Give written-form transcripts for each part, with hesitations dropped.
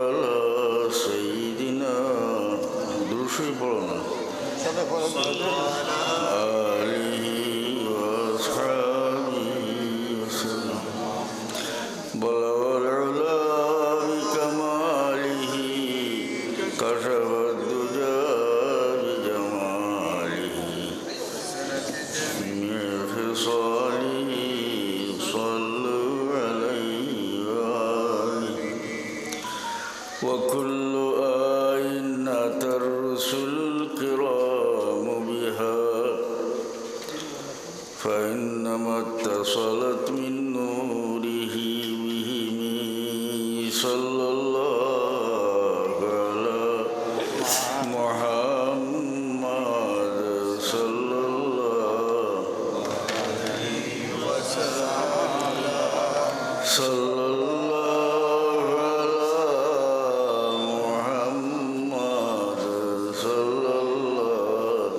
على سيدنا دروشي بولنا آله وأصحابه وسلم بلغ العلا بكماله كشف الدجى بجماله من خصاله صلوا عليه وآله وكل آية أتى الرسل الكرام بها فإنما اتصلت من نوره بهم صلى الله على محمد صلى الله صلى الله على محمد صلى الله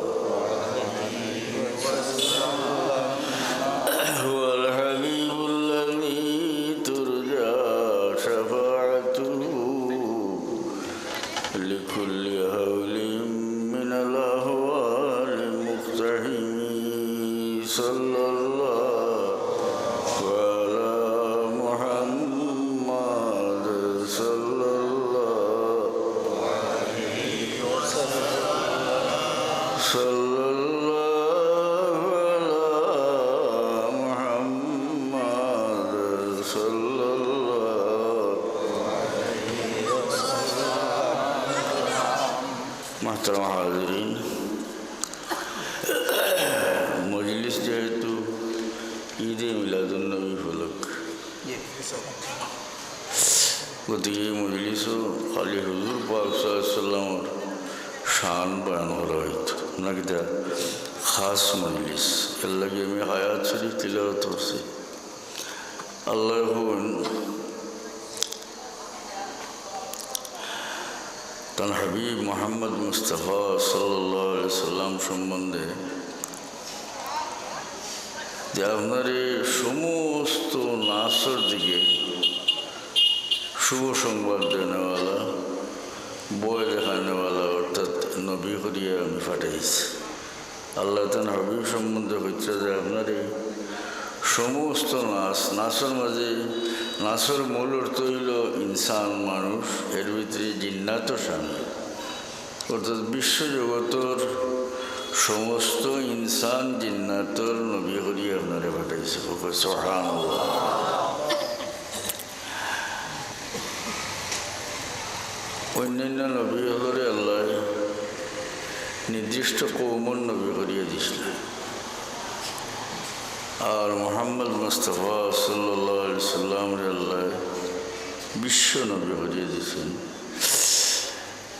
هو الحبيب الذي ترجى شفاعته لكل هول من الأهوال مقتحم صلى الله على محمد صلى الله صلى الله على محمد صلى الله محترم حاضرین মজলিস যেহেতু ঈদে মিলাদুন্নবী ফলক গতিকে এই মজলিসও খালি হুজুর পাক সাল্লামের শান বয়ান করা হইত নাকি তা খাস মজলিস এর লাগে আমি হায়াত শরীফ তিলাওয়াত করছি আল্লাহ হন তার হাবিব মোহাম্মদ মুস্তাফা সাল্লাল্লাহু আলাইহি সাল্লাম সম্বন্ধে যে আপনার এই সমস্ত নাসর দিকে শুভ সংবাদ দেনেওয়ালা বয় দেখানেওয়ালা অর্থাৎ নবী করিয়া আমি পাঠাইছি আল্লাহ তার হাবিব সম্বন্ধে হচ্ছে যে আপনার এই সমস্ত নাসর মাঝে নাসর মূল অর্থ হইল ইনসান মানুষ এর ভিতরে জিন্নাত শামিল অর্থাৎ বিশ্বজগতর সমস্ত ইনসান জিন্নাতর নবী করিয়া আপনারে পাঠাইছে সুবহানাল্লাহ। অন্যান্য নবী হলরে আল্লাহ নির্দিষ্ট কৌমর নবী করিয়া দিছিল আর মোহাম্মদ মুস্তাফা সাল্লাল্লাহু আলাইহি সাল্লামরে আল্লাহ বিশ্ব নবী করিয়া দিয়েছেন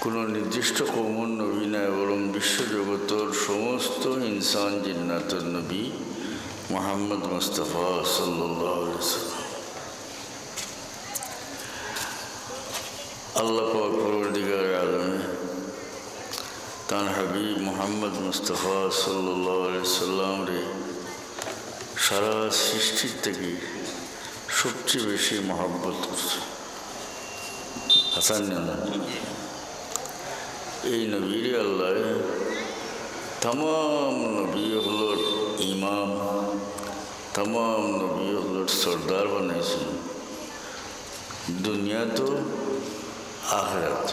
কোনো নির্দিষ্ট কৌমর নবী নয় বরং বিশ্বজগতের সমস্ত ইনসান জিন্নাতের নবী মোহাম্মদ মুস্তাফা সাল্লাল্লাহু আলাইহি সাল্লাম। আল্লাহ পাক পরওয়ারদিগার আলমে তার হাবিব মোহাম্মদ মুস্তাফা সাল্লাল্লাহু আলাইহি সাল্লাম রে সারা সৃষ্টির থেকে সবচেয়ে বেশি মহব্বত করছে হাসান না এই নবীর আল্লাহ তাম নবী হলোর ইমাম তাম নবী হলোর সর্দার বানাইছেন দুনিয়া তো আখিরাত।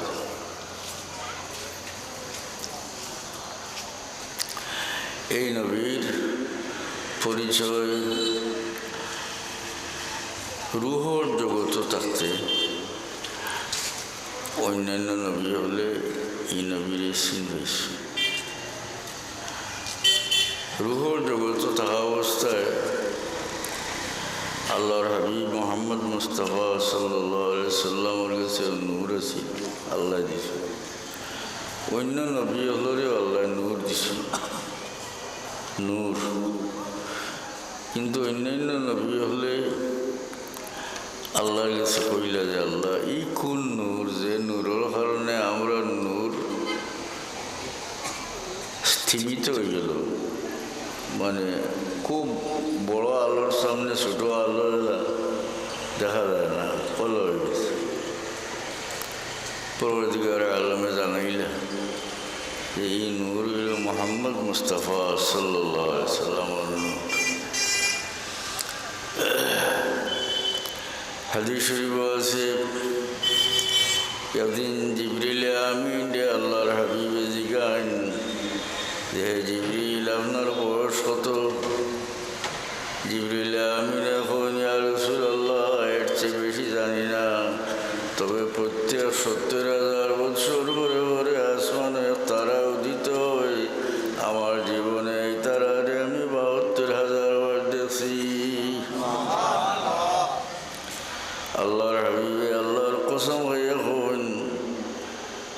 এই নবীর পরিচয় রুহর জগৎ থাকতে অন্যান্য নবী হলে এই নবীর সিন হয়েছে রুহর জগৎ থাকা অবস্থায় আল্লাহর হাবিব মোহাম্মদ মুস্তাফা সাল্লাল্লাহু আলাইহি সাল্লামের কাছে নূর আছে আল্লাহ দিছে অন্য নবী হলরে আল্লাহ নূর দিছে নূর কিন্তু অন্যান্য নবী হলে আল্লাহর কাছে কইলা যে আল্লাহ এই কোন নূর যে নূরের কারণে আমরা নূর স্থিমিত হয়ে গেল মানে খুব বড় আলোর সামনে ছোট আলো দেখা যায় না, ফলো হয়ে গেছে। পরবর্তীকার আলমে জানাইলা যে এই নূর হইল মোহাম্মদ মুস্তাফা সাল্লাল্লাহু আলাইহি সাল্লামের নূর। হাদিস শরীফ আছে একদিন জিবরিল আমিন আল্লাহর হাবিবে জিজ্ঞান যে জিবরিল আপনার বয়স কত? জিবরিল আমিন এখন ইয়া রাসূলুল্লাহ এর চেয়ে বেশি জানি না, তবে প্রত্যেক ৭০,০০০ বছর করে করে আসমানে তারা উদিত হয়, আমার জীবনে এই তারারে আমি ৭২,০০০ বার দেখছি। আল্লাহর হাবিবে আল্লাহর কসম হয়ে এখন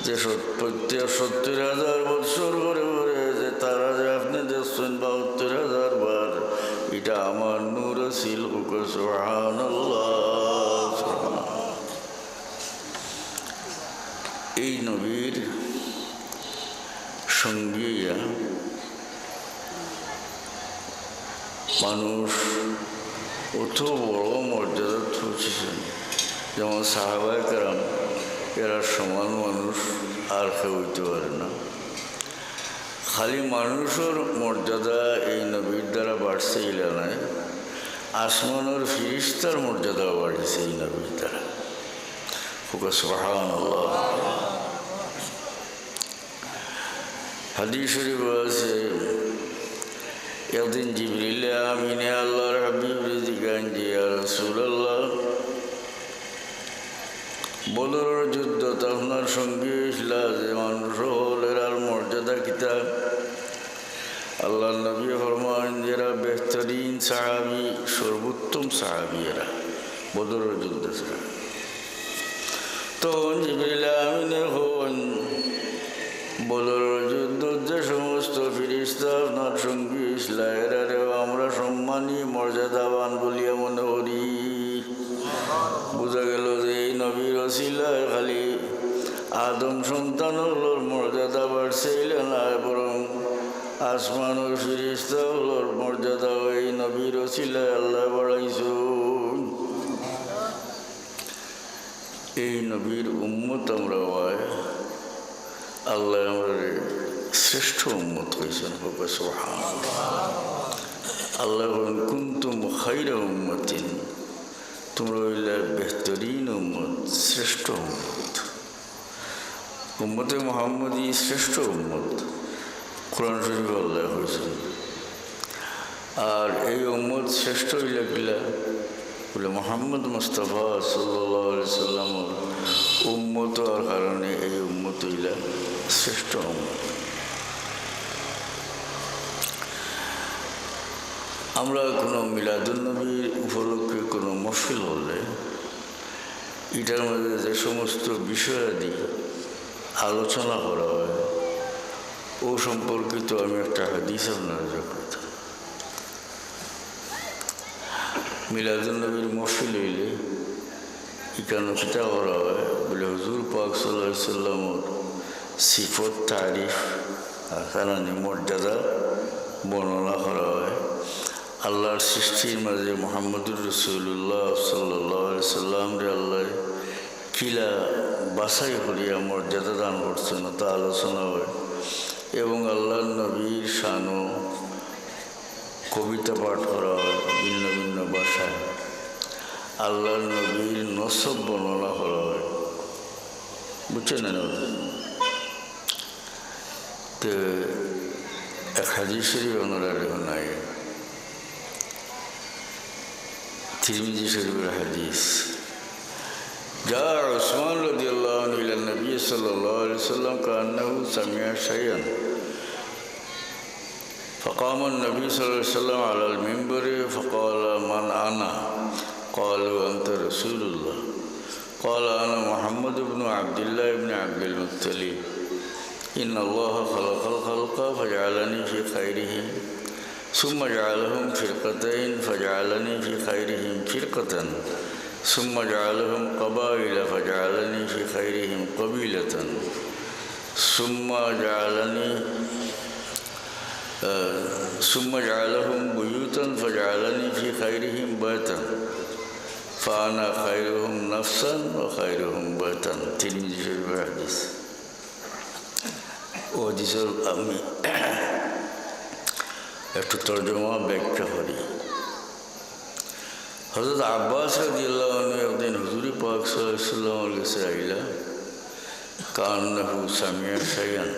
যে প্রত্যেক ৭০,০০০ বছর করে করে যে তারা যে আপনি দেখছেন ৭২,০০০ বার, এটা আমার নূর ছিল। সুবহানাল্লাহ। এই নবীর সঙ্গীরা মানুষ অত বড় মর্যাদা পৌঁছেছেন, যেমন সাহাবায়ে কেরাম, এরা সমান মানুষ আর কেউ হইতে পারে না। খালি মানুষের মর্যাদা এই নবীর দ্বারা বাড়ছে ইলা নয়, আসমানের ফিরিস্তার মর্যাদা বাড়ছে এই নবীর দ্বারা। সুবহানাল্লাহ। হাদিস শরীফ আছে একদিন জিবরিল আমিনে আল্লাহর হাবিব জিজ্ঞান যে ইয়া রাসূলুল্লাহ বদরের যুদ্ধ আপনার সঙ্গে ইসলা যে মানুষ হলের আর মর্যাদা কিতা? আল্লাহ নবী ফরমান যারা বেহতরিন সাহাবি, সর্বোত্তম সাহাবি এরা বদরের যুদ্ধ ছাড়া। তখন জিবরিল আমিনে হন বদরের যুদ্ধ যে সমস্ত ফিরিস্তা আপনার সঙ্গী ইসলা এরারেও আমরা সম্মানী মর্যাদাবান বলিয়া মনে করি। বোঝা গেল যে এই নবীর ওসিলায় খালি আদম সন্তানগুলোর মর্যাদা বাড়ছে না, বরং আসমানের ফিরিস্তাগুলোর মর্যাদা এই নবীর ওসিলায় আল্লাহ বাড়াইছেন। এই নবীর উম্মত আমরা হয়, আল্লাহ আমাদের শ্রেষ্ঠ উম্মত হয়েছেন। আল্লাহ বলেন কুনতুম খায়রা উম্মাতিন, তোমরা হইলে বেহতরিন উম্মত, শ্রেষ্ঠ উম্মত। উম্মতে মুহাম্মদী শ্রেষ্ঠ উম্মত কোরআন শরীফে আল্লাহ হয়েছেন। আর এই উম্মত শ্রেষ্ঠ হইলে কিলা বলে মোহাম্মদ মুস্তাফা সাল্লাল্লাহু আলাইহি সাল্লামের উম্মত হওয়ার কারণে এই উম্মত হইলা শ্রেষ্ঠ উম্মত। আমরা কোনো মিলাদুন্নবীর উপলক্ষে কোনো মহফিল হলে এটার মধ্যে যে সমস্ত বিষয়াদি আলোচনা করা হয় ও সম্পর্কিত আমি একটা হাদিস আপনারা করতাম। মিলাদুন্নবীর মহফিল হইলে এখানে কিতা করা হয় বলে হুজুর পাক সাল্লাল্লাহু আলাইহি সাল্লামের সিফত, তারিফ আর কারণে মর্যাদা বর্ণনা করা হয়। আল্লাহর সৃষ্টির মাঝে মুহাম্মদুর রাসূলুল্লাহ সাল্লাল্লাহু আলাইহি সাল্লাম রে আল্লাহ কিলা বাছাই করিয়া মর্যাদা দান করছেন তা আলোচনা হয়। এবং আল্লাহর নবীর শানও কবিতা পাঠ করা হয় ভিন্ন ভিন্ন ভাষায়। আল্লাহর নবীর নসব বর্ণনা করা হয়, বুঝছেন না? তো এক হাদিস শরীফ ওনারা নাই, তিরমিজি শরীফের হাদিস। جاء عثمان رضي الله عنه إلى النبي صلى الله عليه وسلم كأنه سمع شيئا فقام النبي صلى الله عليه وسلم على المنبر فقال من أنا؟ قالوا أنت رسول الله. قال أنا محمد بن عبد الله بن عبد المطلب. إن الله خلق الخلق فجعلني في خيرهم ثم جعلهم فرقتين فجعلني في خيرهم فرقة ثم جعلهم قبائل فجعلني في خيرهم قبيلة ثم جعلهم بيوتا فجعلني في خيرهم بيتا فأنا خيرهم نفسا وخيرهم بيتا. তিরমিজি শরীফের ও হাদিসের আমি একটু তর্জমা ব্যাখ্যা করি। হযরত আব্বাস রাদিয়াল্লাহু আনহু একদিন হুজুর পাক সাল্লাল্লাহু আলাইহি ওয়াসাল্লামের কাছে আইলা, কান্নাহু সামিয়া শাইয়ান,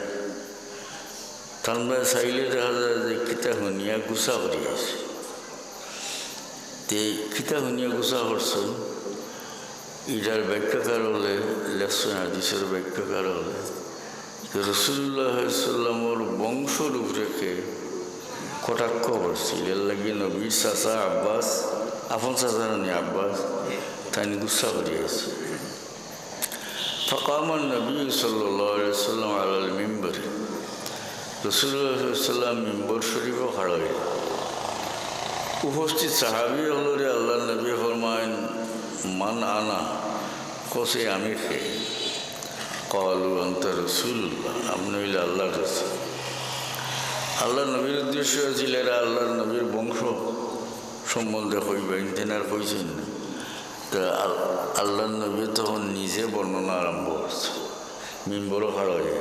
তানবা চাইলে দেখা যায় যে কিতা শুনিয়া গুছা করি আছে। তে কিতা শুনিয়া গুছা করছেন, এটার ব্যাখ্যাকার হলে লেখছেন, হাদিসের ব্যাখ্যাকার হলে রাসূলুল্লাহ সাল্লামের বংশর উপরেকে কটাক্ষ করছিল। এর লাগি নবীর চাচা আব্বাস, আপন চাচা নি আব্বাস, তাই গুসা করিয়াছে। فقام النبي صلى الله عليه وسلم على المنبر, রাসূলুল্লাহ সাল্লাল্লাহু আলাইহি ওয়াসাল্লাম মিম্বর শরীফে খাড়া হইলেন। উপস্থিত সাহাবী হলরে আল্লাহর নবী ফরমায়েন, মান আনা, কসে আমি কে? ক্বালু আনতা রাসূলুল্লাহ, আপনি হইলে আল্লাহর রাসূল। আল্লাহ নবীর উদ্দেশ্য ছিল এরা আল্লাহর নবীর বংশ সম্বন্ধে কইবেন, তেনার কইছেন না। তা আল্লাহ নবী তখন নিজে বর্ণনা আরম্ভ করছে, মিম্বরও খাড়া হয়ে।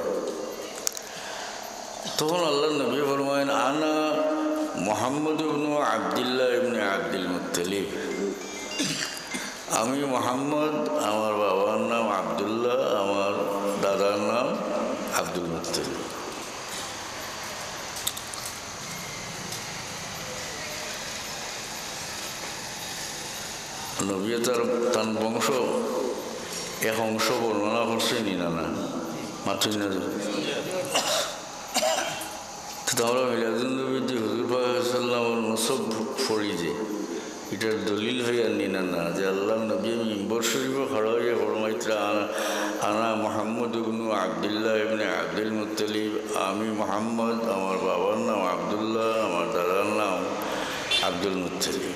তখন আল্লাহ নবী ফরমায়েন, আনা মুহাম্মদ ইবনে আব্দুল্লাহ ইবনে আব্দুল মুত্তালিব, আমি মুহাম্মদ, আমার বাবার নাম আব্দুল্লাহ, আমার দাদার নাম আব্দুল মুত্তালিব। নবী তার বংশ এক অংশ বর্ণনা করছেনি না মাত্র না। তো আমরা মিলাদুন্নবী হুজুর পাক সাল্লাল্লাহু নসব পড়ি যে এটার দলিল হয়ে আনি না যে আল্লাহ নবী মিম্বর শরীফে খাড়া হয়ে ফরমাইতে, আনা মুহাম্মদ ইবনে আব্দুল্লাহ ইবনে আব্দুল মুত্তালিব, আমি মুহাম্মদ, আমার বাবার নাম আব্দুল্লাহ, আমার দাদার নাম আব্দুল মুত্তালিব।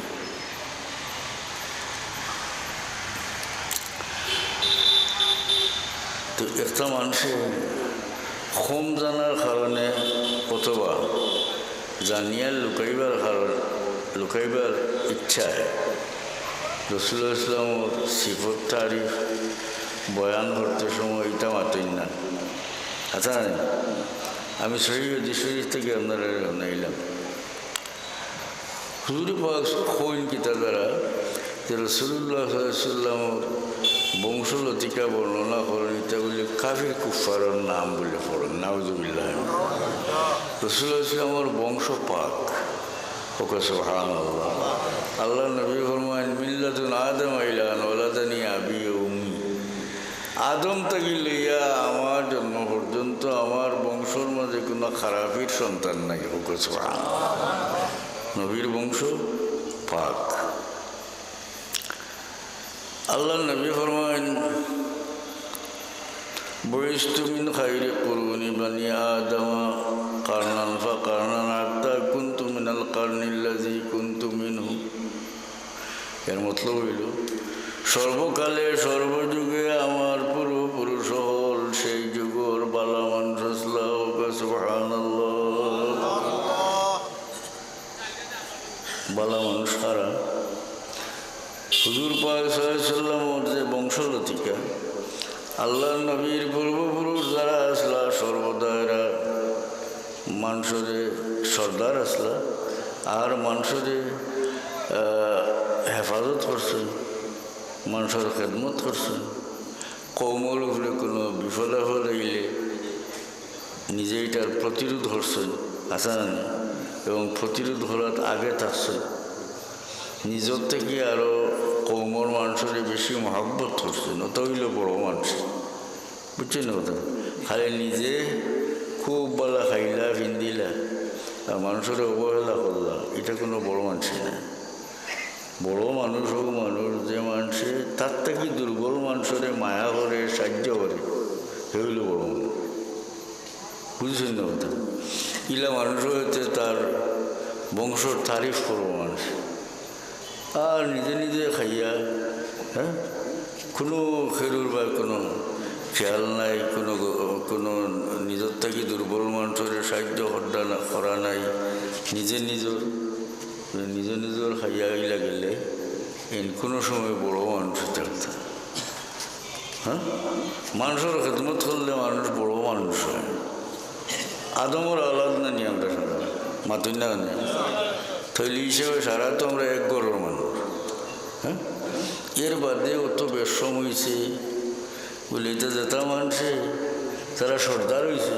তো একটা মানুষের কম জানার কারণে অথবা জানিয়া লুকাইবার ইচ্ছায় রাসূলুল্লাহ ইসলামের সিফত তারিফ বয়ান করতে সময় এটা মাতই না। আচ্ছা, আমি সহিহ হাদিস শরীফ থেকে আপনারা নাইলাম হুজুর পাক কইন কিতা দ্বারা যে রাসূলুল্লাহ সাল্লাল্লাহু আলাইহি ওয়াসাল্লামের বংশলতিকা বর্ণনা করেন, এটা বলে কাফির কুফারের নাম বলে পড়েন, নাউযুবিল্লাহ। রাসূলুল্লাহ ইসলামের বংশ পাক, ওকে সুবহানাল্লাহ। আল্লাহ নবী ফরমায়েন, মিল্লাতুন আদম ইলা আন ওয়ালাদানি আবি ওয়া উম্মি, আদম থেকে লইয়া আমার জন্ম পর্যন্ত আমার বংশর মাঝে কোনো খারাপের সন্তান নাই, ওকে সুবহানাল্লাহ। নবীর বংশ পাক। আল্লাহ নবী ফরমায়েন, বুইস্তু মিন খায়রি কুরুনি বানি আদম কারনান ফাকারনান হাত্তা কুনতু মিনাল কারনিল্লাযী কুনতু মিনহু। এর মতলব হইল সর্বকালে সর্বযুগে আমার পূর্বপুরুষ হল সেই যুগর বালা মানুষ আসলাম, সুবহানাল্লাহ। বালা মানুষ কারা? হুজুর পাক সাল্লাল্লাহু আলাইহি ওয়াসাল্লামের যে বংশলতিকা, আল্লাহ নবীর পূর্বপুরুষ যারা আসলা সর্বদা এরা মানুষরে সর্দার আসলা আর মানুষরে হেফাজত করছেন, মানুষের খেদমত করছেন। কৌমল উপরে কোনো বিপদ আপদ হইলে নিজে এটার প্রতিরোধ করছেন, আসা না, এবং প্রতিরোধ করার আগে থাকছেন। নিজের থেকে আরও কৌমর মানুষের বেশি মহাব্বত করছেন, অত হইল বড় মানুষ, বুঝছেন ওটা। খালি নিজে খুব বলা খাইলা ফিন্দিলা আর মানুষের অবহেলা করলা, এটা কোনো বড় মানুষ না। বড় মানুষ হোক মানুষ যে মানুষে তার থেকে দুর্বল মানুষের মায়া করে সাহায্য করে, সে হইল বড় মানুষ, বুঝছেন না ওটা। ইলা মানুষ হয়েছে তার বংশর তারিফ করবো মানুষ, আর নিজে নিজে খাইয়া কোনো খেরুর বা কোনো খেয়াল নাই, কোনো নিজের থেকে দুর্বল মানুষের সাহায্য করা নাই, নিজের খাইয়া গিলা গেলে কোনো সময় বড় মানুষ থাকত। মানুষের খেদমত করলে মানুষ বড় মানুষ হয়, আদমর আলাদ না নি আমরা সারা মাতুন না থৈলি হিসেবে সারা তো আমরা এক গড়ের মানুষ। হ্যাঁ, এর বাদে অত বেশম হয়েছে বলে এটা যেটা মানুষে তারা সর্দার হয়েছে,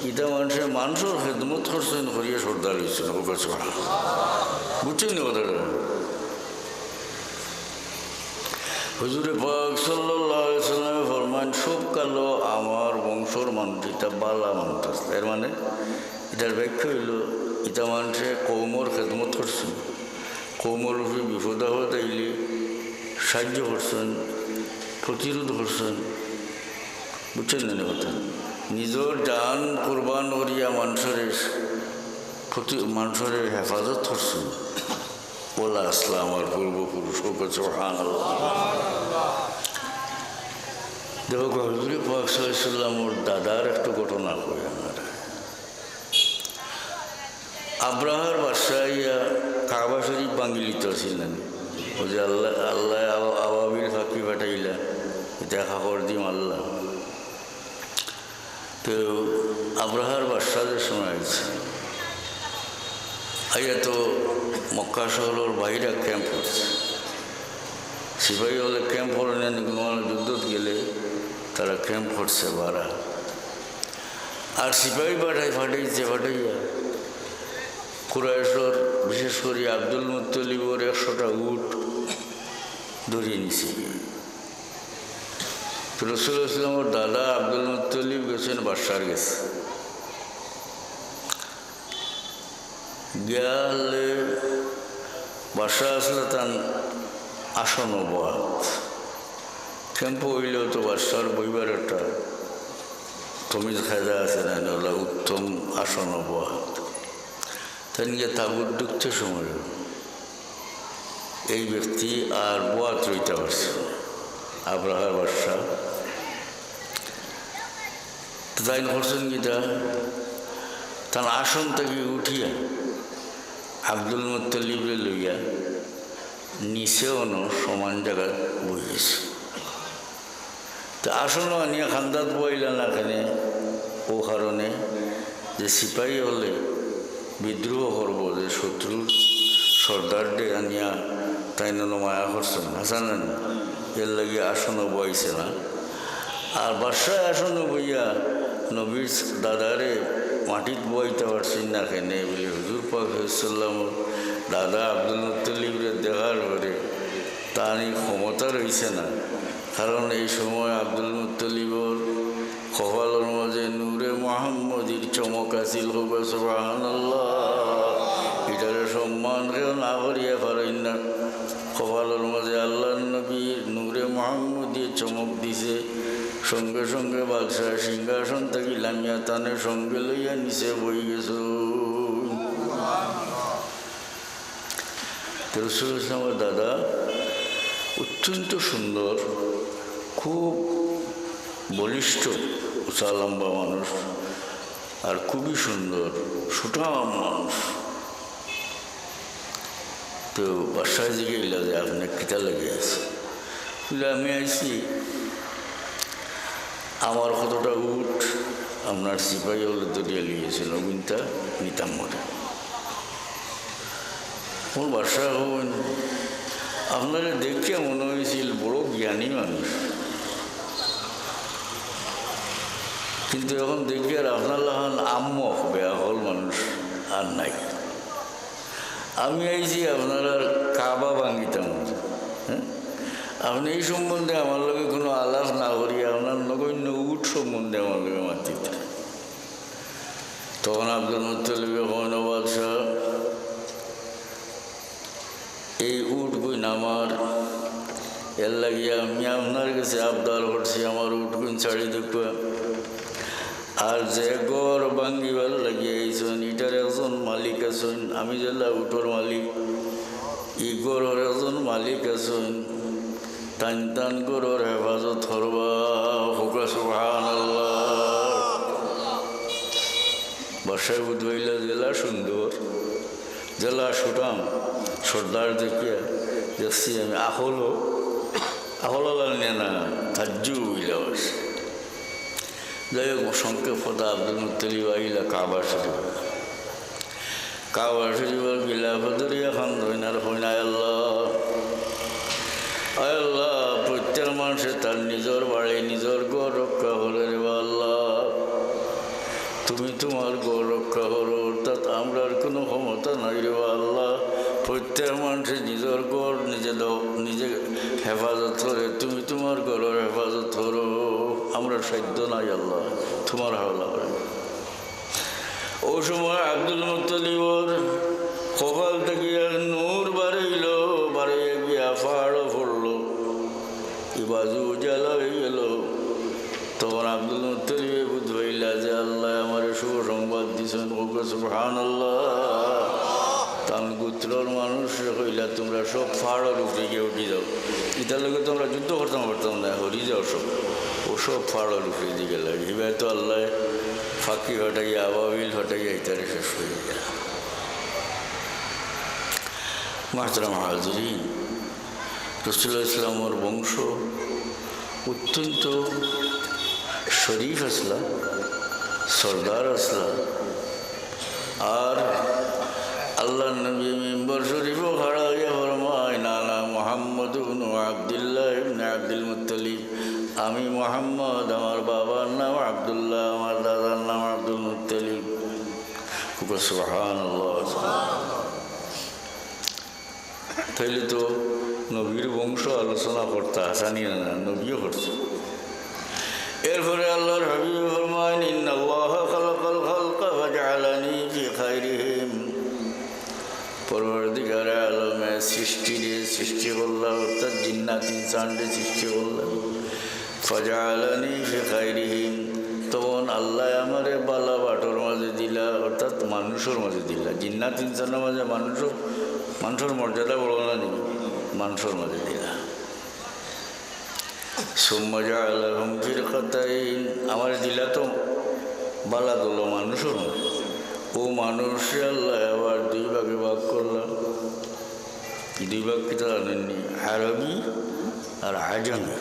এটা মানুষের মানুষের খেদমত করছেন করিয়া সর্দার হয়েছে না ওকে ছড়া বুঝছেন না কথাটা। হুজুরে পাক সাল্লাল্লাহু আলাইহি ওয়াসাল্লাম ফরমান সব কালো আমার বংশর মানুষ এটা বালা মানুষ। এর মানে এটার ব্যাখ্যা হইল এটা মানুষে কৌমর খেদমত করছেন, কৌমর উপরে বিপদ আপদ আইলে সাহায্য করছেন, প্রতিরোধ করছেন। বুঝছেন না কথা, নিজের জান কোরবান করিয়া মানুষের হেফাজত করছেন। ওলা আসলা আমার পূর্বপুরুষ সুবহানাল্লাহ। দেখো হুজুরে পাক সাল্লাল্লাহু আলাইহি ওয়াসাল্লামের দাদার একটু ঘটনা কই আমরা। আব্রাহার বাদশাহ ইয়া কাবা শরীফ বাঙ্গিলিত ছিলেন। ও যে আল্লাহ আবাবিল ফাঁকি পাঠাইলা দেখা কর দিম আল্লাহ। তো আব্রাহার বাদশাহের সময় আছে আইয়া তো মক্কা শহরের বাইরে ক্যাম্প করছে। সিপাহী হলে ক্যাম্প করে নেন, যুদ্ধত গেলে তারা ক্যাম্প করছে বারা। আর সিপাহী ফাটাইয়া কুরাইশের বিশেষ করে আব্দুল মুত্তলিবর 100টা উট ধরিয়ে নিছে। রাসূলুল্লাহ ইসলামের দাদা আব্দুল মুত্তলিব গেছেন বাদশার গেছে, গেলে বাদশাহ আসলে তার আসন বহাত ক্যাম্প হইলেও তো বাদশার বইবার একটা তমিজ খায়দা আছে না, ওলা উত্তম আসন বহাত। তাই গিয়ে তাবুত ঢুকতে সময় এই ব্যক্তি আর বোয়াত রইতে পারছে আব্রাহার বাদশাহ। তাই করছেন গীতা তার আসন থেকে উঠিয়া আব্দুল মুত্তলিবরে লইয়া নিচেও সমান জায়গায় বইয়েছে। তো আসনও আনিয়া খান্দাত বইলা না এখানে ও কারণে যে সিপাহী হলে বিদ্রোহ করবো, যে শত্রুর সর্দারডে আনিয়া তাই মায়া করছেন হাসান, এর লাগিয়ে আসনও বইছে না। আর বাদশাহ আসনও বইয়া নবীর দাদারে মাটিত বইতে পারছেন না কেনে বলে হুজুর পাক সাল্লাল্লাহু দাদা আব্দুল মুত্তলিবরে দেখার পরে তার ক্ষমতা রয়েছে না। কারণ এই সময় আব্দুল মুত্তলিবর কপালের মাঝে নূরে মুহাম্মদির চমক আছিল। সুবহানাল্লাহ, এটারে সম্মান কেউ না করিয়া পারেন না। কপালের মাঝে আল্লাহ নবীর নূরে মুহাম্মদির চমক দিছে। সঙ্গে সঙ্গে বাদশাহ সিংহাসন থেকে লামিয়া তানের সঙ্গে লইয়া নিচে বই গেছ। রাসূলুল্লাহ ইসলামের দাদা অত্যন্ত সুন্দর, খুব বলিষ্ঠ, উঁচা লম্বা মানুষ, আর খুবই সুন্দর সুঠাম মানুষ। তো বাসায় দিকে এলা যে আপনার কিতা লেগে আছে বলে আমি আইছি আমার কতটা উঠ আপনার সিপাহী হলে দরিয়া লিয়েছিল ওইটা নিতাম মরে। ওর বাসা হন আপনারা দেখে মনে হয়েছিল বড় জ্ঞানী মানুষ, কিন্তু এখন দেখি আর আপনার লাহান আম্মক বেয়া হল মানুষ আর নাই। আমি আইছি আপনারা কাবা ভাঙিতাম। হ্যাঁ, আপনি এই সম্বন্ধে আমার লগে কোনো আলাপ না করি আপনার নগণ্য উট সম্বন্ধে আমার লগে মাতিতে। তখন আব্দুল মুত্তলিব কইন বাদশাহ এই উট গুণ আমার, এর লাগিয়ে আমি আপনার কাছে আবদার করছি আমার উট গুণ ছাড়ি দেখবা। আর যে গড় ভাঙ্গিবার লাগিয়ে আইসন এটার একজন মালিক আছেন, আমি যেলা উটোর মালিক, ই গড়ের একজন মালিক আছেন, টান টান গড়ের হেফাজত করবা। সুবহানাল্লাহ। বাসায় বুধবাইলা জেলা সুন্দর, জেলা সুঠাম, সর্দার দেখিয়া দেখছি আমি আহলো নিয়ে না ধার্য হইলা। যাই হোক সংক্ষেপ কথা, আব্দুল মুত্তালিব আইলা কাবা শরীফ, কাবা শরীফের গিলাফতরিয়া খান ধইনার হইনায় আল্লাহ, আয় আল্লাহ, প্রত্যেক মানুষের তার নিজের বাড়ি নিজের গড় রক্ষা হলে রে আল্লাহ, তুমি তোমার গড় রক্ষা করো, অর্থাৎ আমরা আর কোনো ক্ষমতা নাই রে আল্লাহ। প্রত্যেক মানুষের নিজের গড় নিজে হেফাজত করে, তুমি তোমার গড়ের হেফাজত করো, আমরা সাধ্য নাই আল্লাহ, তোমার হাওলা হয়। ও সময় আব্দুল মুত্তালিবর কপাল থেকে নূর বাড়াইল, বাড়াইয়া গিয়া পাহাড়ও পড়লো, এই বাজু উজালা হয়ে গেল। তখন আব্দুল মুত্তালিবে বুধ হইলা যে আল্লাহ আমার শুভ সংবাদ দিছেন, ওকে সুবহানাল্লাহ। তান গোত্রর মানুষ কইলা তোমরা সব পাহাড়ের উপরে গিয়ে উঠি যাও, এটার লোকে তোমরা যুদ্ধ করতাম পারতাম না, হরি যাও সব, ও সব পাহাড়ের উপরে দিকে লাগে। এবার তো আল্লাহ ফাঁকি হটাই আবাবিল হটাই ইতারে শেষ হয়ে গেল। মাহতারাম হাজরিন, রাসূলুল্লাহ ইসলামের বংশ অত্যন্ত শরীফ আসলা, সরদার আসলা। আর আল্লাহ নবী মিম্বর শরীফও খাড়া হইয়া ফরমায়, নানা মুহাম্মদ ইবনে আব্দুল্লাহ ইবনে আব্দুল মুত্তালিব, আমি মুহাম্মদ, আমার বাবার নাম আব্দুল্লাহ, আমার দাদার নাম আব্দুল মুত্তালিব। সুবহানাল্লাহ। তাইলে তো নবীর বংশ আলোচনা করতে আসানি না, নবীও করছে। এরপরে আল্লাহর হাবিব ফরমায়েন, ইন্নাল্লাহা খালাকাল খালকা ফাজআলানি ফি খায়রিহিম, পরবর্তীকারে আলমে সৃষ্টি করলাম, অর্থাৎ জিন্নাত ইনসানকে সৃষ্টি করলাম। ফাজআলানি ফি খায়রিহিম, তখন আল্লাহ আমারে বালা বাটোর মাঝে দিলা, অর্থাৎ মানুষের মাঝে দিলা। জিন্নাত ইনসানের মাঝে মানুষের মর্যাদা বড় না নি, মানুষের মাঝে দিলা। সুম্মা জাআলাহুম ফিরকাতাইন, আমার দিলা তো বালা দোলো মানুষের মাঝে, ও মানুষ আল্লাহ আবার দুই ভাগে ভাগ করলাম। দুই ভাগ কি তা জানেননি? আরবি আর আজমি।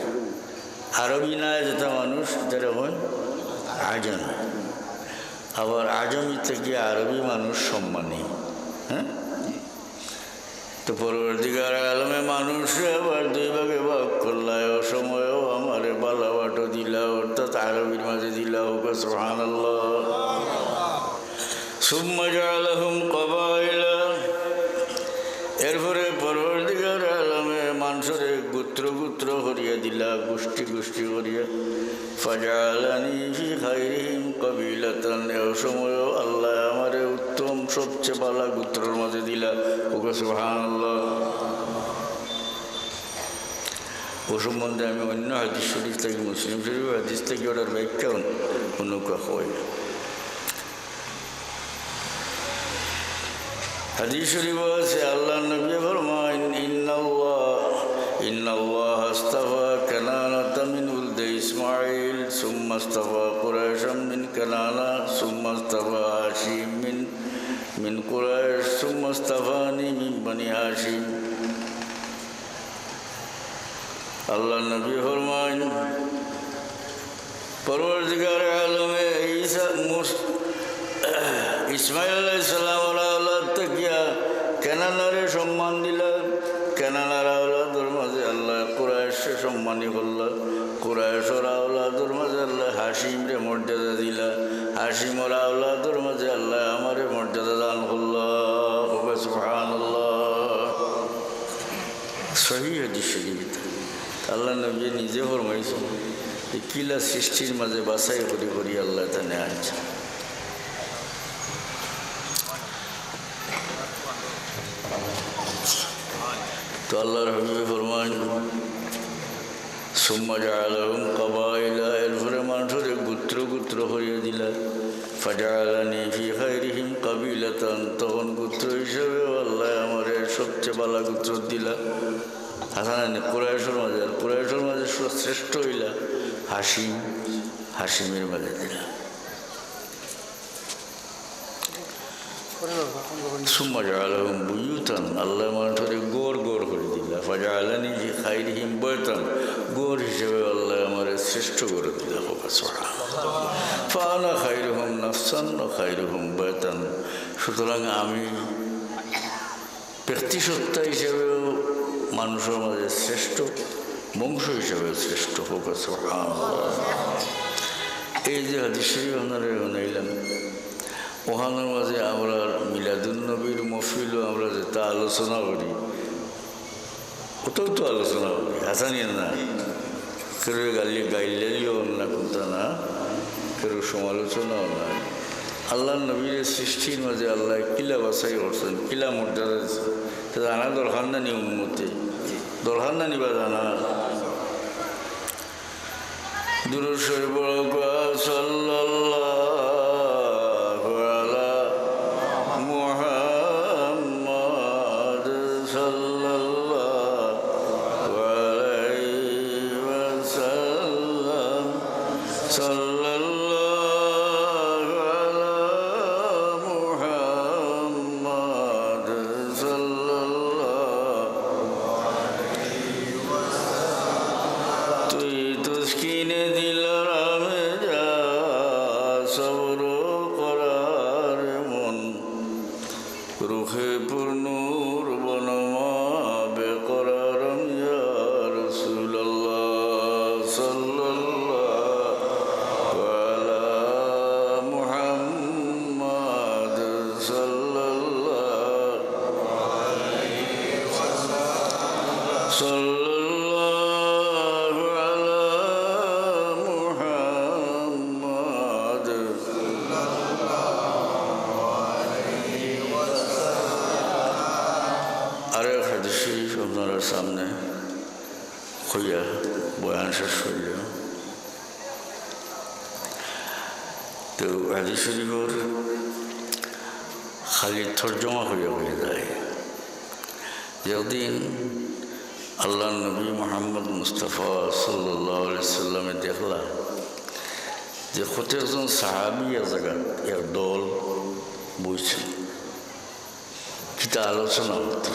আরবি না যেটা মানুষ যারা হয় আজমি, আবার আজমি থেকে আরবি মানুষ সম্মানী। হ্যাঁ, তো পরবর্তীকার আলমে মানুষ আবার দুই ভাগে ভাগ করলাম। ও সময়ও আমারে বালা বাটো দিলা, অর্থাৎ আরবির মাঝে দিলা। ওকে সুবহানাল্লাহ। সুম্মা জাআলাহুম কবাইলা, এরপরে পরবর্তীকার আলমে মানুষের গোত্র গোত্র করিয়া দিলা, গোষ্ঠী গোষ্ঠী করিয়া। ফাজআলানি ফি খায়রিহিম কবিলাতান, এ সময়ও আল্লাহ আমারে উত্তম সবচেয়ে ভালো গোত্রের মাঝে দিলা। ওকে সুবহানাল্লাহ। ও সম্বন্ধে আমি অন্য হাদিস শরীফ থেকে, মুসলিম শরীফ হাদিস থেকে ওটার ব্যাখ্যা অনুকা হয়। হাদিস শরীফ আছে, আল্লাহ নবী ফরমায়েন, ইন্নাল্লাহ আস্তাফা কানানাতা মিন উলদি ইসমাঈল, সুম্মা আস্তাফা কুরাইশাম মিন কানানা, সুম্মা আস্তাফা হাশিম মিন কুরাইশ, সুম্মা আস্তাফানি মিন বনি হাশিম। আল্লাহ নবী ফরমায়েন, পরবর্তীকার আলমে ইসমাইল আলাইহিস সালামের আওলাদ থেকে কেনানারে সম্মান দিলা। কেনানার আওলাদের মাঝে আল্লাহ কুরাইশকে সম্মানী করল। কুরাইশের আওলাদের মাঝে আল্লাহ হাশিমরে মর্যাদা দিলা। হাশিমের আওলাদের মাঝে আল্লাহ আমারে মর্যাদা দান করল। সুবহানাল্লাহ। সহিহ হাদিস শরীফ। আল্লাহ নবী নিজে ফরমাইছেন, এই কিলা সৃষ্টির মাঝে বাছাই করি করি আল্লাহ তা নেয় আনছে। তো আল্লাহর হাবিব ফরমান, সুম্মা জাআলাহুম কবাইলা, এরপরে মানুষের গোত্র গোত্র হইয়া দিলা। ফাজআলানি ফি খায়রিহিম কাবিলাতান, তখন গোত্র হিসাবে আল্লাহ আমারে সবচেয়ে ভালো গোত্র দিলা। হাসান কুরাইশের মাঝে, আর কুরাইশের মাঝে শ্রেষ্ঠ হইলা হাশিম, হাশিমের মাঝে দিলা। সুম্মা জাআলাহুম বুয়ুতান, আল্লাহ মানুষের গোড় গোড় করে দিলা। ফাজআলানি ফি খায়রিহিম বাইতান, গোড় হিসেবে আল্লাহ আমার শ্রেষ্ঠ করে দিলা। সুবহানাল্লাহ। ফানা খাইরুহুম নাফসান ওয়া খাইরুহুম বাইতান। সুতরাং আমি ব্যক্তিসত্তা হিসেবেও মানুষের মাঝে শ্রেষ্ঠ, বংশ হিসেবে শ্রেষ্ঠ হোক। সুবহানাল্লাহ। এই যে হাদিস শরীফ আপনারা বানাইলেন, ওখানের মাঝে আমরা মিলাদুন নবীর মহফিলও আমরা যেটা আলোচনা করি, ওটাও তো আলোচনা করি, হাসানি না কেউ গাইলেও না, কোনটা না কেউ সমালোচনাও নাই। আল্লাহ নবীর সৃষ্টির মাঝে আল্লাহ কিলা বাছাই করছেন, কিলা মর্যাদা দিচ্ছেন, তা জানা দরকার না নি? উন্মতে দরকার না নিবা জানা? দুরূদ শরীফ সাল্লাল্লাহু আলা মুহাম্মাদ সাল্লাল্লাহু আলাইহি ওয়াসাল্লাম সাল্লাল্লাহু আলা মুহাম্মাদ সাল্লাল্লাহু তুই তুস্কিনে দিল রামে যা সবর করার মন, রুখে পূর্ণুর বনমা বেকরারম ইয়া রাসূলুল্লাহ সাল্লাল্লাহু আলা মুহাম্মাদ সাল্লাল্লাহু আলা মুহাম্মাদ। আরেক হাদিস শরীফ আপনারা সামনে হইয়া বয়ান শেষ হইল। তো হাদিস শরীফের খালি তর্জমা হইয়া হয়ে যায়। যেদিন আল্লাহ নবী মোহাম্মদ মুস্তাফা সাল্লাল্লাহু আলাইহি সাল্লামে দেখলা যে কত একজন সাহাবি এক জায়গায় এক দল বইছে, কিতা আলোচনা হতো।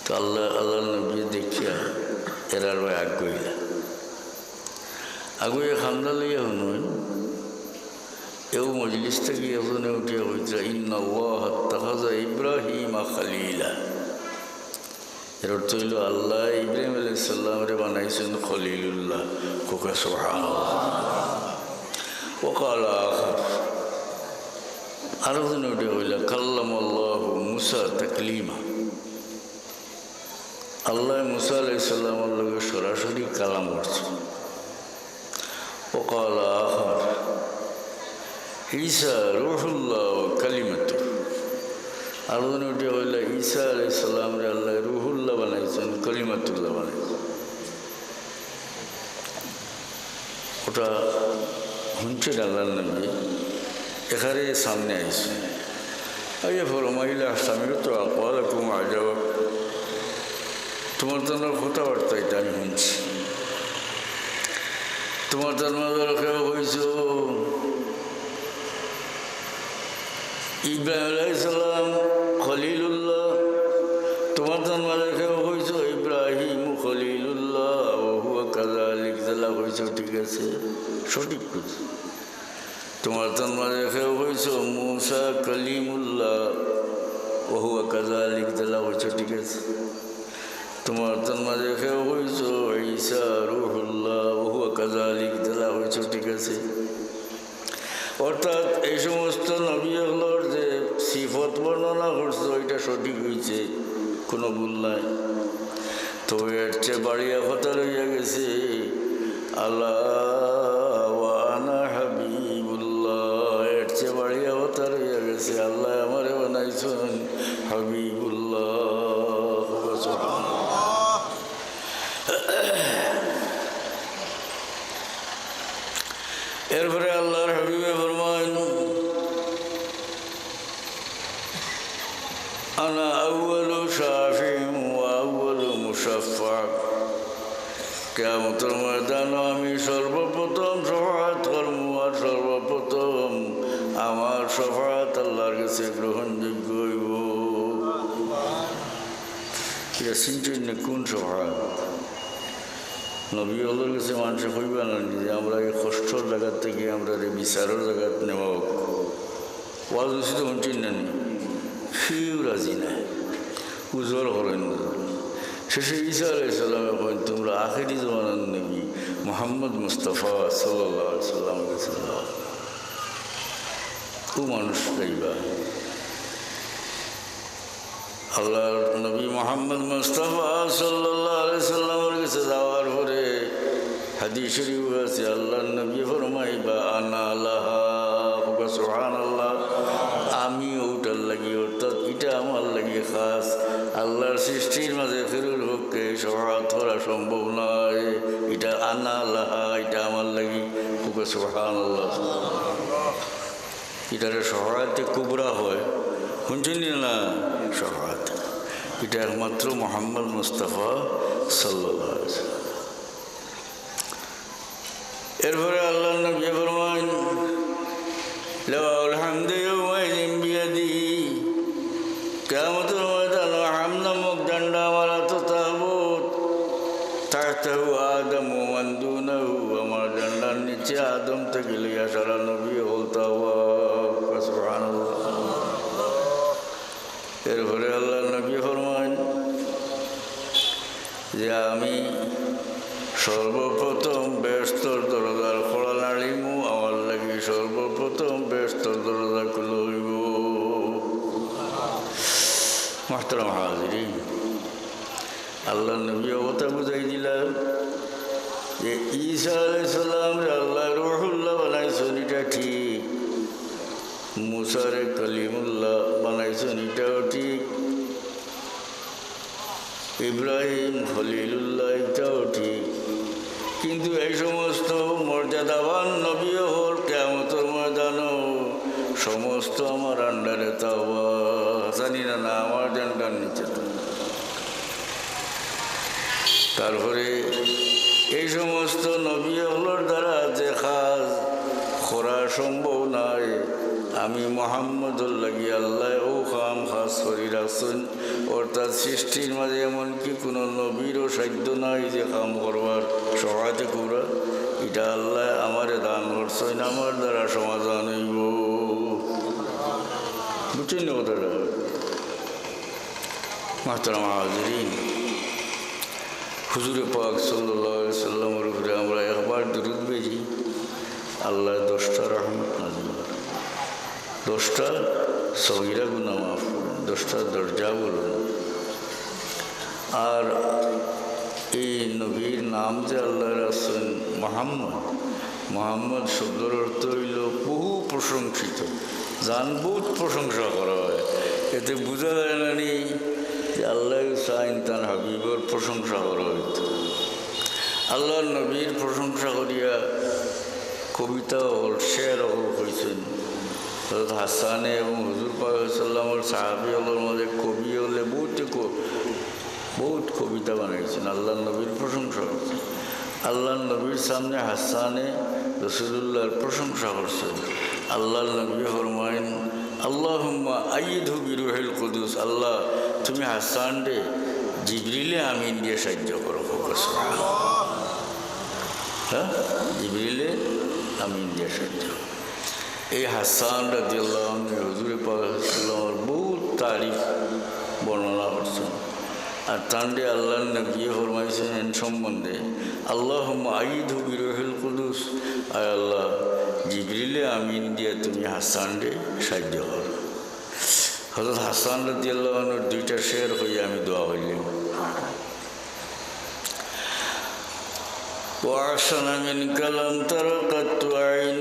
তো আল্লাহ নবী দেখিয়া এরার ভাই আগুইলা খান্দা লইয়া শুনুন, এও মজলিস থেকে এজনে উঠিয়া হইতে ইন্নাল্লাহ ইত্তাখাযা ইব্রাহিমা খলিলা। এর অর্থ হইল আল্লাহ ইব্রাহিম আলাইহিস সালামরে বানাইছেন খলিলুল্লাহ। কোকা সুবহানাল্লাহ। ওয়াকাল আখার, আরো জন উঠে হইল কাল্লামাল্লাহু মুসা তাকলিমা। আল্লাহ মুসা আলাইহিস সালামের লগে সরাসরি কালাম করছে। ওয়াকাল আখার ঈসা রূহুল্লাহ ওয়া কালিমাতুহু। আরো জন উঠে হইল ঈসা আলাইহিস সালামরে আল্লাহ রূহুল্লাহ বানাইছেন, কালিমাতুল্লাহ বানাইছেন। ওটা শুনছেন আল্লাহ নবী এখানে সামনে আইসে আইয়া ফরমাইলা আসামিও তো আলাইকুম আজাব, তোমার তো কথাবার্তা এটা আমি শুনছি। তোমার তার মাঝে কেউ হয়েছ ইব্রাহিম আলাইহিস সালাম খলিলুল্লাহ, তোমার তার মাঝে কেউ হয়েছ ইব্রাহিম খলিলুল্লাহ ওহুয়া কাযালিক জালা হয়েছ। ঠিক আছে, সঠিক কথা। তোমার তার মাঝে কেউ হয়েছ মুসা কলিমুল্লাহ ওহুয়া কাযালিক জালা হয়েছ। ঠিক আছে। তোমার তার মাঝে কেউ হয়েছ ঈসা রূহুল্লাহ ওহুয়া কাযালিক জালা হয়েছ। ঠিক আছে। অর্থাৎ এই সমস্ত নবীগুলোর যে সিফত বর্ণনা করছো এটা সঠিক হয়েছে, কোনো ভুল নাই। তো এর চেয়ে বাড়িয়া কথা রইয়া গেছে আল্লাহ ওয়া আনা হাবিবুল্লাহ। এর চেয়ে বাড়িয়া কথা রইয়া গেছে আল্লাহ আমারে বানাইছেন হাবিবুল্লাহ। এরপরে আল্লাহর হাবিবে ফরমান আনা আউয়ালু শাফিউন ওয়া আউয়ালু মুশাফফা। কিয়ামতের ময়দানে আমি সর্বপ্রথম শফাআত করব আর সর্বপ্রথম আমার শফাআত আল্লাহর কাছে গ্রহণযোগ্য হইব। এটা চিন্তা কোন শফাআত? নবী হলোর কাছে মানুষে কইবা না যে আমরা এই কষ্টর জায়গার থেকে আমরা বিচারের জায়গাত নেওয়া হোক ওয়াজ উচিত শুনছেন না নি ফিউ রাজি নাই উজর করেন শেষে ঈসা আলাইহিসসালামে কইন তোমরা আখেরি জমানার নবী মুহাম্মদ মুস্তাফা সাল্লাল্লাহু আলাইহি সাল্লামের কাছে যাও ও মানুষ গাইবা আল্লাহর নবী মুহাম্মদ মুস্তাফা সাল্লাল্লাহু আলাইহি সাল্লামের কাছে যাওয়ার পরে হাদিস শরীফ আছে আল্লাহর নবী ফরমাইবা আনা লাহা সুবহানাল্লাহ আমি ওটার লাগি অর্থাৎ এটা আমার লাগি খাস আল্লাহর সৃষ্টির মাঝে ফেরুর পক্ষে সহায়ত করা সম্ভব নয় এটা আনা লাহা এটা আমার লাগি সুবহানাল্লাহ এটারে সহায়তে কুবরা হয় শুনছেন না সহায়ত এটা একমাত্র মুহাম্মদ মুস্তাফা সাল্লাল্লাহু আলাইহি ওয়াসাল্লাম এরপরে আল্লাহ নবী ফরমান লাহুল হামদু ইয়াওমাইযিন বিয়াদিহি কিয়ামতের ময়দানে হাম নামক ডান্ডা আমার হাতে তাবুত তাহতাহু আদম ওয়া মান দুনাহু আমার ডান্ডার নিচে আদম থেকে লইয়া সারা নবী বলতা সুবহানাল্লাহ এরপরে আল্লাহ নবী ফরমান যে আমি সর্বপ্রথম ব্যস্তর দরজার খোলা নাড়িমু আমার লাগি সর্বপ্রথম ব্যস্তর দরজা খুলে হইব মুহতারাম হাজিরিন আল্লাহ নবী কথা বুঝাই দিলাম যে ঈসা আলাইহিস সালাম আল্লাহ রূহুল্লাহ বানাইছেন এটা ঠিক মুসারে কলিমুল্লাহ বানাইছেন এটাও ঠিক ইব্রাহিম খলিলুল্লাহ এটাও ঠিক কিন্তু এই সমস্ত মর্যাদাবান নবী হল কিয়ামতের ময়দানও সমস্ত আমার আন্ডারে তাও জানি না না আমার ডান্ডার নিচে তারপরে এই সমস্ত নবী হলোর দ্বারা যে কাজ করা সম্ভব নয় আমি মুহাম্মদুর লাগি আল্লাহ ও কাম খাস করি রাখছেন অর্থাৎ সৃষ্টির মাঝে এমনকি কোনো নবীরও সাধ্য নাই যে কাম করবার সহায়তা করা এটা আল্লাহ আমারে দান করছেন আমার দ্বারা সমাধান হইব বুঝছেন না কথাটা মুহতারাম হাজিরিন হুজুরে পাক সাল্লাল্লাহু আলাইহি সাল্লামের উপরে আমরা একবার দুরূদ বেজি আল্লাহ 10টা রহমত নাযিল করেন 10টা সগীরা গুনাহ মাফ করেন 10টা দরজা বলুন আর এই নবীর নাম যে আল্লাহ রাসূল মুহাম্মদ শব্দের অর্থ হইল বহু প্রশংসিত জানবুত প্রশংসা করা হয় এতে বোঝা যায় না নি যে আল্লাহ চাইন তার হাবিবর প্রশংসা করা হইত আল্লাহর নবীর প্রশংসা করিয়া কবিতা হল শের হল হয়েছেন হযরত হাসানে এবং হুজুর পাক সাল্লামের সাহাবী হলের মধ্যে কবি হলে বহুত কবিতা বানাইছেন আল্লাহর নবীর প্রশংসা করছেন আল্লাহর নবীর সামনে হাসানে রাসূলুল্লাহর প্রশংসা করছেন আল্লাহর নবী ফরমায়েন আল্লাহুম্মা আইয়িদহু বিরূহিল কুদুস আল্লাহ তুমি হাসান রে জিবরিলে আমিন দিয়ে সাহায্য করো হ্যাঁ জিবরিলে আমিন দিয়ে সাহায্য এই হাসান রাদিয়াল্লাহু আনহু হুজুর পাক সাল্লাল্লাহু বহুত তারিফ বর্ণনা করছেন আর তান্ডে আল্লাহর নবী ফরমাইছেন এর সম্বন্ধে আল্লাহুম্মা আইয়িদহু বিরূহিল কুদুস আয় আল্লাহ জিবরিলে আমিন দিয়ে তুমি হাসান রে সাহায্য করো হযরত হাসান রাদিয়াল্লাহু আনহুর দুইটা শের হইয়া আমি দোয়া হইলাম وأحسن منك لم تر قط عين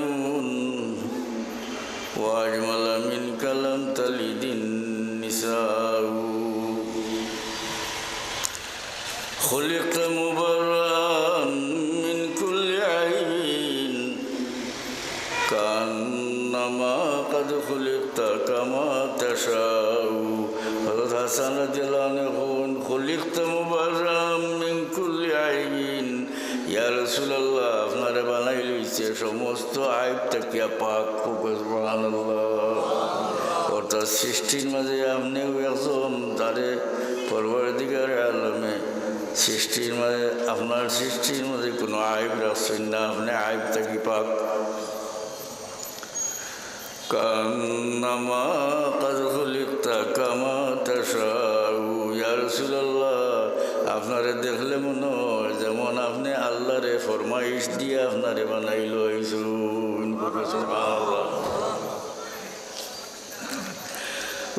وأجمل منك لم تلد النساء خلقت مبرأ من كل عيب كأنما قد خلقت كما تشاء حضرت حسن رضي الله عنه خلقت مبرأ من كل عيب ইয়া রাসূলুল্লাহ আপনারে বানাই লইছে সমস্ত আইব থেকে পাক সুবহানাল্লাহ অর্থাৎ সৃষ্টির মাঝে আপনিও একজন তারে পরবর্তীকার আলমে সৃষ্টির মাঝে আপনার সৃষ্টির মধ্যে কোনো আইব রাখছেন না, আপনি আইব থাকি পাক। কান্নামা কাদ খুলিকতা কামা তাশাউ ইয়া রাসূলুল্লাহ, আপনারে দেখলে মনে হয় যেমন আপনি আল্লাহরে ফরমাইশ দিয়ে আপনারে বানাইল হইছুন। সুবহানাল্লাহ।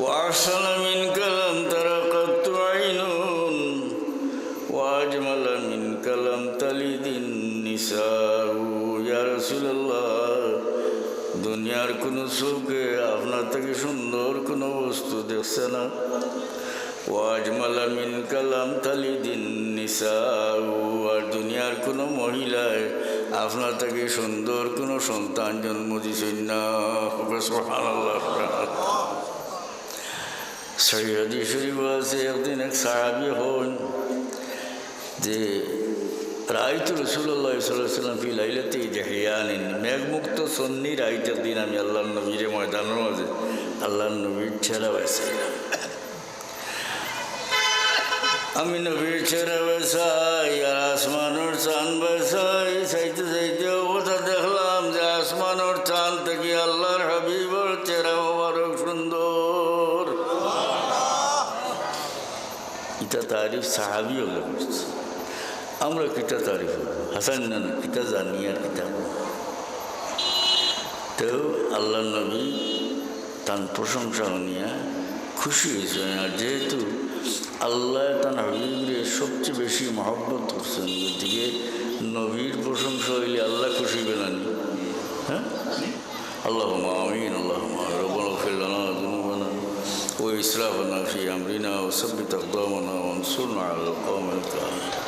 وأحسن منك لم تر قط عين وأجمل منك لم تلد النساء يا رسول الله, দুনিয়ার কোনো চোখে আপনার থেকে সুন্দর কোনো বস্তু দেখছে না। ওয়াজমালা মিন কালাম তালিদিন নিসাউ, আর দুনিয়ার কোনো মহিলায় আপনার থেকে সুন্দর কোনো সন্তান জন্ম দিছেন না। সুবহানাল্লাহ। সহিহ হাদিস শরীফ আছে, একদিন এক সাহাবী হন যে রাইতু রাসূলুল্লাহ সাল্লাল্লাহু আলাইহি ওয়াসাল্লাম ফি লাইলাতি জাহিয়ানিন, মেঘমুক্ত সন্নি রাইত একদিন আমি আল্লাহর নবীর ময়দানের মাঝে আল্লাহর নবীর চেহারা বাঁচাইলাম। আমি নবীর চেহারা বাঁচাই আর আসমানের চাঁদ বাঁচাই, চাইতে চাইতে অবস্থা দেখলাম যে আসমানের চাঁদ থেকে আল্লাহর হাবিবের চেহারা মোবারক সুন্দর। এটা তারিফ সাহাবি হলে করছে, আমরা কিতা তারিফ হাসান না কিতা জানি আর কিতা। তো আল্লাহ নবী তার প্রশংসা নিয়ে খুশি হয়েছে। আর যেহেতু আল্লাহ তার হাবিবের সবচেয়ে বেশি মহব্বত করছেন, গতিকে নবীর প্রশংসা হইলে আল্লাহ খুশি বেলানি। হ্যাঁ, আল্লাহুম্মা আমিন। আল্লাহুম্মা রব্বানা ইগফির লানা যুনুবানা ওয়া ইসরাফানা ফি আমরিনা ওয়া সাব্বিত আকদামানা ওয়ানসুরনা আলাল কওমিল কাফিরিন।